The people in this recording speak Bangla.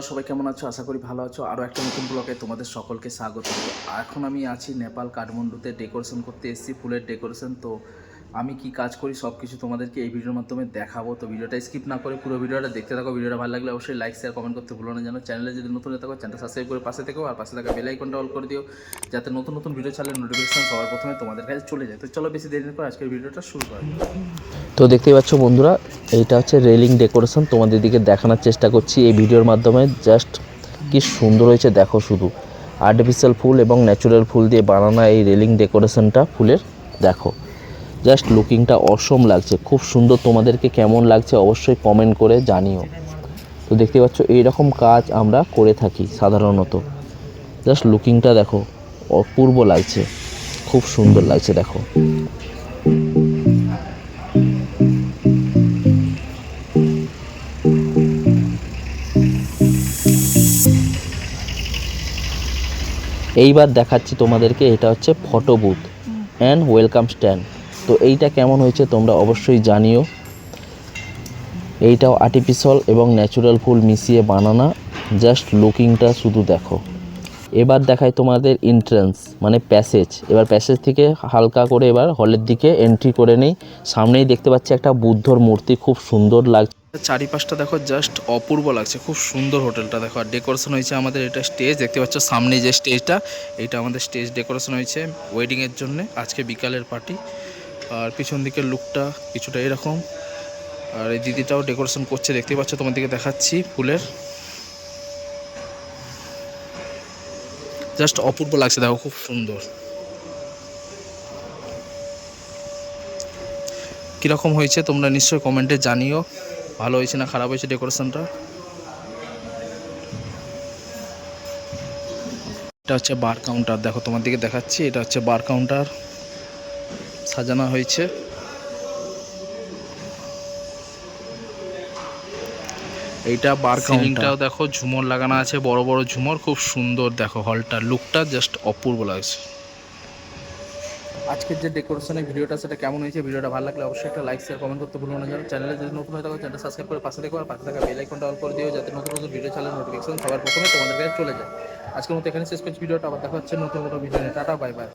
সবাই কেমন আছো? আশা করি ভালো আছো। আরও একটা নতুন ব্লগে তোমাদের সকলকে স্বাগত। এখন আমি আছি নেপাল কাঠমান্ডুতে ডেকোরেশন করতে এসেছি, ফুলের ডেকোরেশন। তো আমি কি কাজ করি সব কিছু তোমাদেরকে এই ভিডিওর মাধ্যমে দেখাবো। তো ভিডিওটা স্কিপ না করে পুরো ভিডিওটা দেখতে থাকো। ভিডিওটা ভালো লাগলে অবশ্যই লাইক শেয়ার কমেন্ট করতে ভুলো না যেন। চ্যানেলে যদি নতুন হয়ে থাকো চ্যানেলটা সাবস্ক্রাইব করে পাশে থেকো, আর পাশে থাকা বেল আইকনটা অল করে দিও যাতে নতুন নতুন ভিডিও ছাড়লে নোটিফিকেশন সবার প্রথমে তোমাদের কাছে চলে যায়। তো চলো বেশি দেরি না করে আজকের ভিডিওটা শুরু করা যাক। তো দেখতেই পাচ্ছ বন্ধুরা, এইটা হচ্ছে রেলিং ডেকোরেশন। তোমাদের দিকে দেখানোর চেষ্টা করছি এই ভিডিওর মাধ্যমে। জাস্ট কি সুন্দর হয়েছে দেখো, শুধু আর্টিফিশিয়াল ফুল এবং ন্যাচারাল ফুল দিয়ে বানানো এই রেলিং ডেকোরেশনটা ফুলের। দেখো জাস্ট লুকিংটা অসম লাগছে, খুব সুন্দর। তোমাদেরকে কেমন লাগছে অবশ্যই কমেন্ট করে জানিও। তো দেখতে পাচ্ছ এইরকম কাজ আমরা করে থাকি সাধারণত। জাস্ট লুকিংটা দেখো, অপূর্ব লাগছে, খুব সুন্দর লাগছে দেখো। এইবার দেখাচ্ছি তোমাদেরকে, এটা হচ্ছে photo booth and welcome stand. তো এইটা কেমন হয়েছে তোমরা অবশ্যই জানিও। এইটাও আর্টিফিশিয়াল এবং ন্যাচারাল ফুল মিশিয়ে বানানো। জাস্ট লুকিংটা শুধু দেখো। এবার দেখায় তোমাদের এন্ট্রান্স মানে প্যাসেজ। এবার প্যাসেজ থেকে হালকা করে এবার হলের দিকে এন্ট্রি করে নেই। সামনেই দেখতে পাচ্ছি একটা বুদ্ধর মূর্তি, খুব সুন্দর লাগছে। চারিপাশটা দেখো, জাস্ট অপূর্ব লাগছে, খুব সুন্দর হোটেলটা দেখো। আর ডেকোরেশন হয়েছে আমাদের, এটা স্টেজ দেখতে পাচ্ছ সামনে যে স্টেজটা, এইটা আমাদের স্টেজ ডেকোরেশন হয়েছে ওয়েডিংয়ের জন্য, আজকে বিকালের পার্টি। আর পিছন দিকের লুকটা কিছুটা এরকম। আর এই দিদিটাও ডেকোরেশন করছে দেখতে পাচ্ছ, তোমার দিকে দেখাচ্ছি ফুলের। জাস্ট অপূর্ব লাগছে দেখো, খুব সুন্দর। কীরকম হয়েছে তোমরা নিশ্চয়ই কমেন্টে জানিও, ভালো হয়েছে না খারাপ হয়েছে ডেকোরেশনটা। এটা হচ্ছে বার কাউন্টার, দেখো তোমার দিকে দেখাচ্ছি, এটা হচ্ছে বার কাউন্টার সাজানো হয়েছে। এইটা বার কাউন্টারটাও দেখো, ঝুমর লাগানো আছে, বড় বড় ঝুমর, খুব সুন্দর দেখো হলটার লুকটা, জাস্ট অপূর্ব লাগছে। আজকের যে ডেকোরেশনের ভিডিওটা সেটা কেমন হয়েছে, ভিডিওটা ভালো লাগলে অবশ্যই একটা লাইক শেয়ার কমেন্ট করতে ভুলবেন না যেন। চ্যানেলে যদি নতুন হয়ে থাকো চ্যানেলটা সাবস্ক্রাইব করে পাশে দেখো, আর পাশে থাকা বেল আইকনটা অল করে দিও যাতে নতুন নতুন ভিডিও ছাড়লে নোটিফিকেশন সবার প্রথমে তোমাদের কাছে চলে যায়। আজকের মতো এখানে শেষ করছি ভিডিওটা, আবার দেখা হচ্ছে নতুন কোনো ভিডিও নিয়ে। Tata, bye bye.